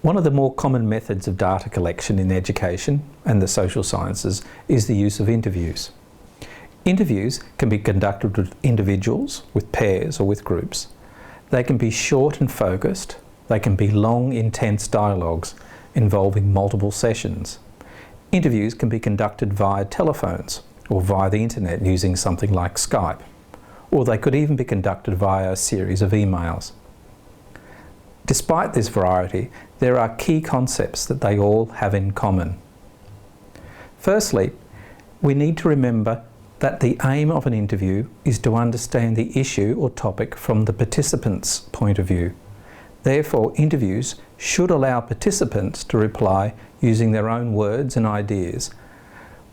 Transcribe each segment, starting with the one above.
One of the more common methods of data collection in education and the social sciences is the use of interviews. Interviews can be conducted with individuals, with pairs or with groups. They can be short and focused. They can be long, intense dialogues involving multiple sessions. Interviews can be conducted via telephones or via the internet using something like Skype, or they could even be conducted via a series of emails. Despite this variety, there are key concepts that they all have in common. Firstly, we need to remember that the aim of an interview is to understand the issue or topic from the participant's point of view. Therefore, interviews should allow participants to reply using their own words and ideas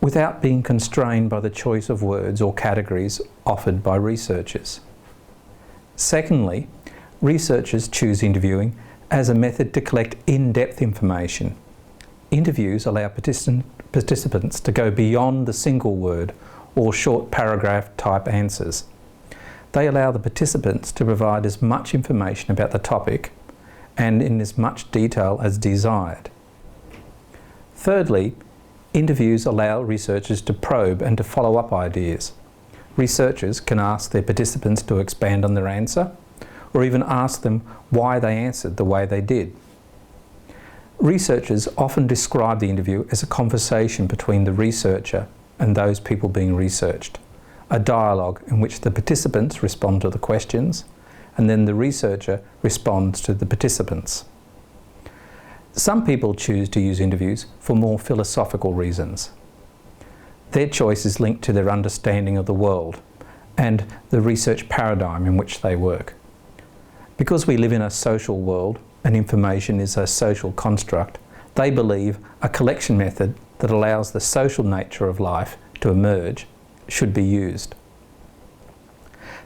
without being constrained by the choice of words or categories offered by researchers. Secondly, researchers choose interviewing as a method to collect in-depth information. Interviews allow participants to go beyond the single word or short paragraph type answers. They allow the participants to provide as much information about the topic and in as much detail as desired. Thirdly, interviews allow researchers to probe and to follow up ideas. Researchers can ask their participants to expand on their answer, or even ask them why they answered the way they did. Researchers often describe the interview as a conversation between the researcher and those people being researched, a dialogue in which the participants respond to the questions and then the researcher responds to the participants. Some people choose to use interviews for more philosophical reasons. Their choice is linked to their understanding of the world and the research paradigm in which they work. Because we live in a social world and information is a social construct, they believe a collection method that allows the social nature of life to emerge should be used.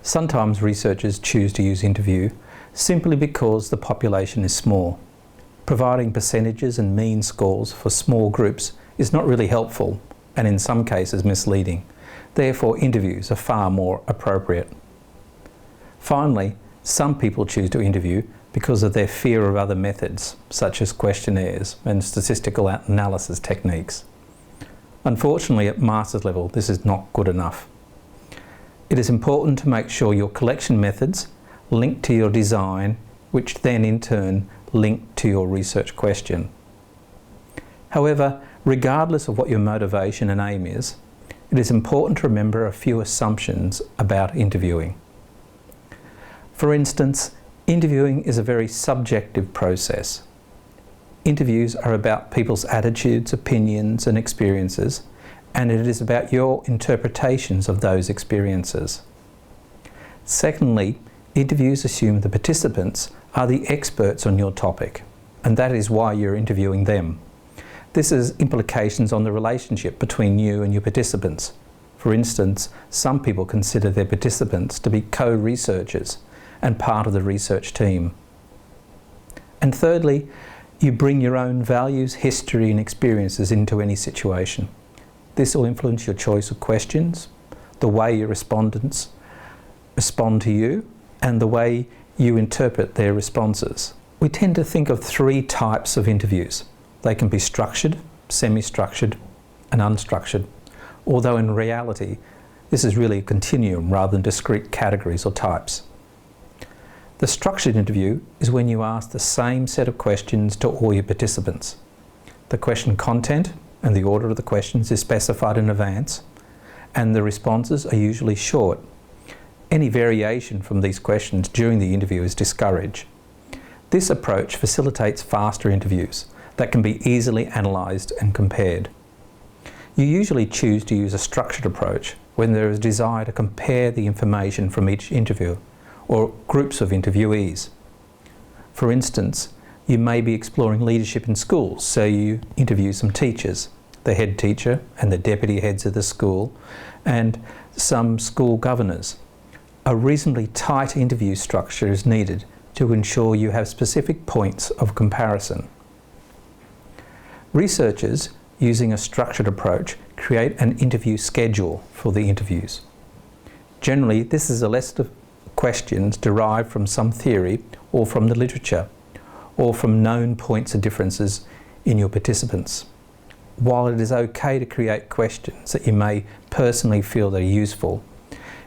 Sometimes researchers choose to use interview simply because the population is small. Providing percentages and mean scores for small groups is not really helpful and in some cases misleading. Therefore, interviews are far more appropriate. Finally, some people choose to interview because of their fear of other methods, such as questionnaires and statistical analysis techniques. Unfortunately, at master's level, this is not good enough. It is important to make sure your collection methods link to your design, which then in turn link to your research question. However, regardless of what your motivation and aim is, it is important to remember a few assumptions about interviewing. For instance, interviewing is a very subjective process. Interviews are about people's attitudes, opinions and experiences, and it is about your interpretations of those experiences. Secondly, interviews assume the participants are the experts on your topic, and that is why you're interviewing them. This has implications on the relationship between you and your participants. For instance, some people consider their participants to be co-researchers and part of the research team. And thirdly, you bring your own values, history and experiences into any situation. This will influence your choice of questions, the way your respondents respond to you, and the way you interpret their responses. We tend to think of three types of interviews. They can be structured, semi-structured, and unstructured, although in reality, this is really a continuum rather than discrete categories or types. The structured interview is when you ask the same set of questions to all your participants. The question content and the order of the questions is specified in advance, and the responses are usually short. Any variation from these questions during the interview is discouraged. This approach facilitates faster interviews that can be easily analysed and compared. You usually choose to use a structured approach when there is a desire to compare the information from each interview or groups of interviewees. For instance, you may be exploring leadership in schools, so you interview some teachers, the head teacher and the deputy heads of the school, and some school governors. A reasonably tight interview structure is needed to ensure you have specific points of comparison. Researchers, using a structured approach, create an interview schedule for the interviews. Generally, this is a list of questions derived from some theory or from the literature, or from known points of differences in your participants. While it is okay to create questions that you may personally feel that are useful,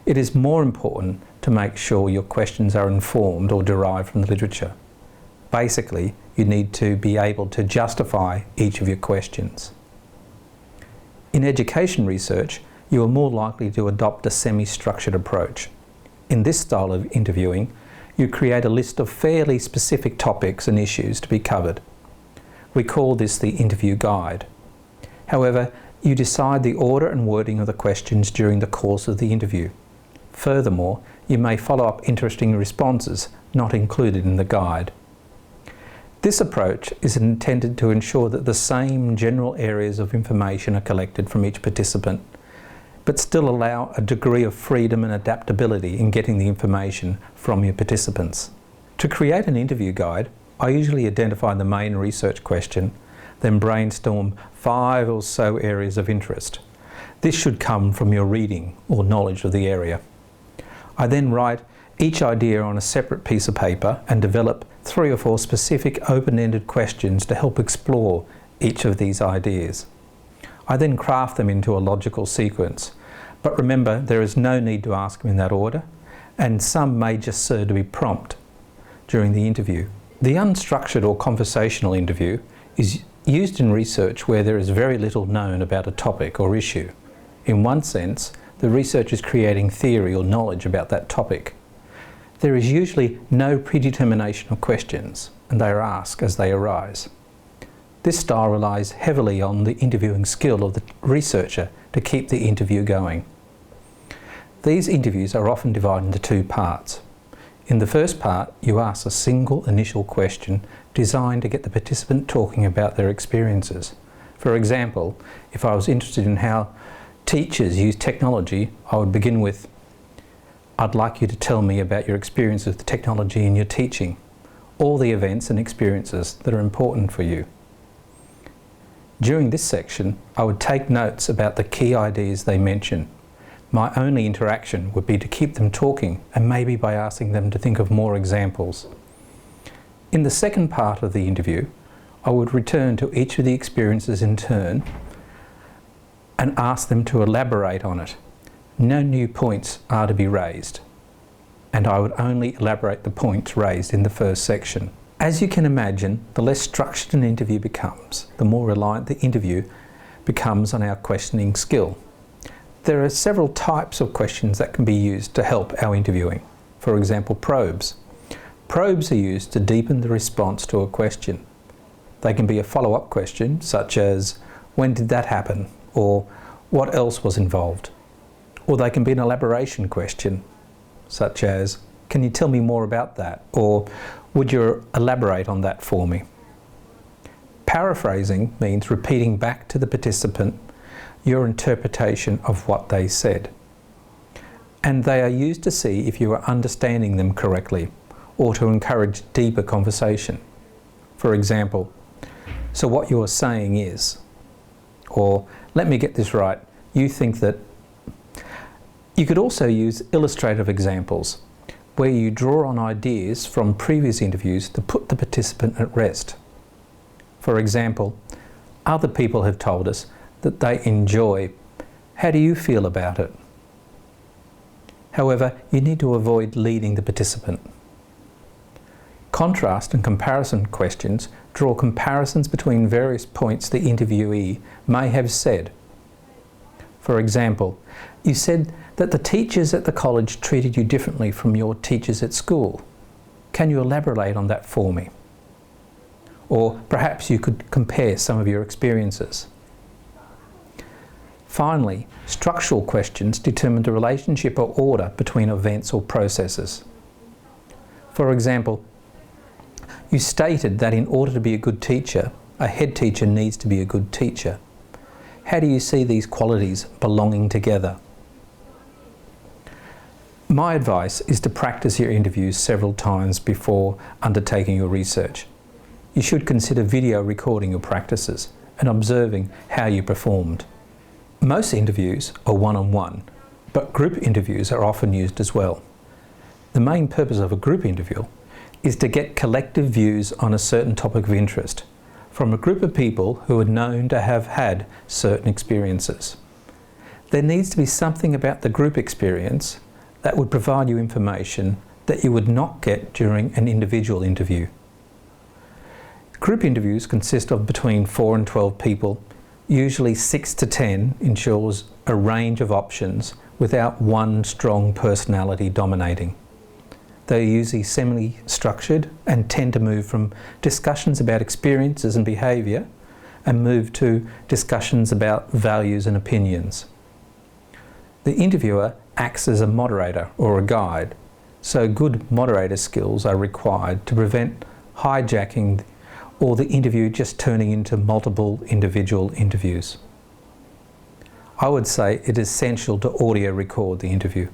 it is more important to make sure your questions are informed or derived from the literature. Basically, you need to be able to justify each of your questions. In education research, you are more likely to adopt a semi-structured approach. In this style of interviewing, you create a list of fairly specific topics and issues to be covered. We call this the interview guide. However, you decide the order and wording of the questions during the course of the interview. Furthermore, you may follow up interesting responses not included in the guide. This approach is intended to ensure that the same general areas of information are collected from each participant, but still allow a degree of freedom and adaptability in getting the information from your participants. To create an interview guide, I usually identify the main research question, then brainstorm 5 or so areas of interest. This should come from your reading or knowledge of the area. I then write each idea on a separate piece of paper and develop 3 or 4 specific open-ended questions to help explore each of these ideas. I then craft them into a logical sequence, but remember there is no need to ask them in that order, and some may just serve to be prompt during the interview. The unstructured or conversational interview is used in research where there is very little known about a topic or issue. In one sense, the research is creating theory or knowledge about that topic. There is usually no predetermination of questions, and they are asked as they arise. This style relies heavily on the interviewing skill of the researcher to keep the interview going. These interviews are often divided into 2 parts. In the first part, you ask a single initial question designed to get the participant talking about their experiences. For example, if I was interested in how teachers use technology, I would begin with, "I'd like you to tell me about your experience with technology in your teaching, all the events and experiences that are important for you." During this section, I would take notes about the key ideas they mention. My only interaction would be to keep them talking, and maybe by asking them to think of more examples. In the second part of the interview, I would return to each of the experiences in turn and ask them to elaborate on it. No new points are to be raised, and I would only elaborate the points raised in the first section. As you can imagine, the less structured an interview becomes, the more reliant the interview becomes on our questioning skill. There are several types of questions that can be used to help our interviewing. For example, probes. Probes are used to deepen the response to a question. They can be a follow-up question, such as, "When did that happen?" or "What else was involved?" Or they can be an elaboration question, such as, "Can you tell me more about that?" or "Would you elaborate on that for me?" Paraphrasing means repeating back to the participant your interpretation of what they said. And they are used to see if you are understanding them correctly or to encourage deeper conversation. For example, "So what you are saying is," or "Let me get this right, you think that." You could also use illustrative examples where you draw on ideas from previous interviews to put the participant at rest. For example, "Other people have told us that they enjoy. How do you feel about it?" However, you need to avoid leading the participant. Contrast and comparison questions draw comparisons between various points the interviewee may have said. For example, "You said that the teachers at the college treated you differently from your teachers at school. Can you elaborate on that for me?" Or perhaps you could compare some of your experiences. Finally, structural questions determine the relationship or order between events or processes. For example, "You stated that in order to be a good teacher, a head teacher needs to be a good teacher. How do you see these qualities belonging together?" My advice is to practice your interviews several times before undertaking your research. You should consider video recording your practices and observing how you performed. Most interviews are one-on-one, but group interviews are often used as well. The main purpose of a group interview is to get collective views on a certain topic of interest from a group of people who are known to have had certain experiences. There needs to be something about the group experience that would provide you information that you would not get during an individual interview. Group interviews consist of between 4 and 12 people. Usually 6 to 10 ensures a range of options without one strong personality dominating. They are usually semi-structured and tend to move from discussions about experiences and behaviour and move to discussions about values and opinions. The interviewer acts as a moderator or a guide, so good moderator skills are required to prevent hijacking or the interview just turning into multiple individual interviews. I would say it is essential to audio record the interview.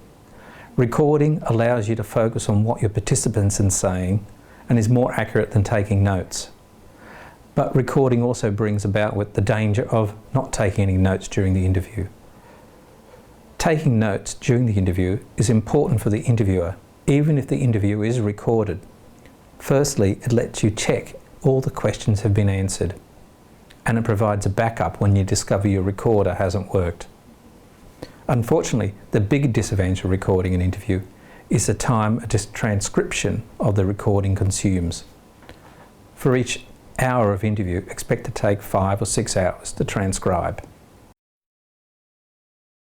Recording allows you to focus on what your participants are saying and is more accurate than taking notes. But recording also brings about with the danger of not taking any notes during the interview. Taking notes during the interview is important for the interviewer, even if the interview is recorded. Firstly, it lets you check all the questions have been answered, and it provides a backup when you discover your recorder hasn't worked. Unfortunately, the big disadvantage of recording an interview is the time a transcription of the recording consumes. For each hour of interview, expect to take 5 or 6 hours to transcribe.